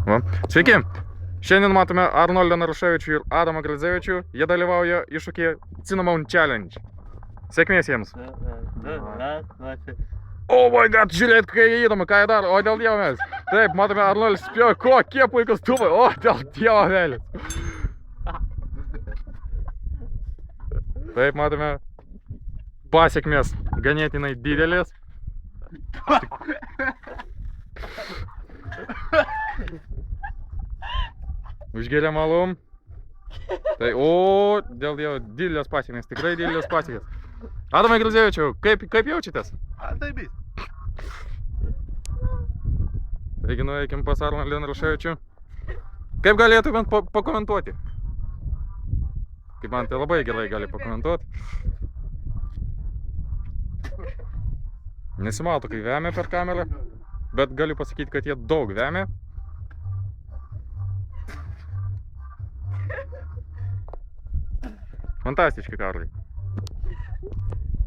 Va. Sveiki! Šiandien matome Arnoldą Naruševičių ir Adamą Gradzevičių. Jie dalyvauja iššūkyje Cinnamon Challenge. Sėkmės jiems. Oh my god, žiūrėt, kai jie įdomu, ką jie daro. O dėl dievo mes. Taip, matome Arnoldas spėjo, kokie puikus tubai. O dėl dievo vėlis. Taip, matome pasiekmės ganėtinai didelės. Užgėlėm alum. Tai, o, dėl dievo, didelės pasiekmės, tikrai didelės pasiekmės. Adamai Gradzevičiau, kaip jaučiatės? Taip. Taigi nueikim pas Arnoldą Naruševičių. Kaip galėtumėt pakomentuoti? Kaip man tai labai gerai gali pakomentuoti. Nesimato, kai vemia per kamerą, bet galiu pasakyti, kad jie daug vemia. Fantastiški karliai.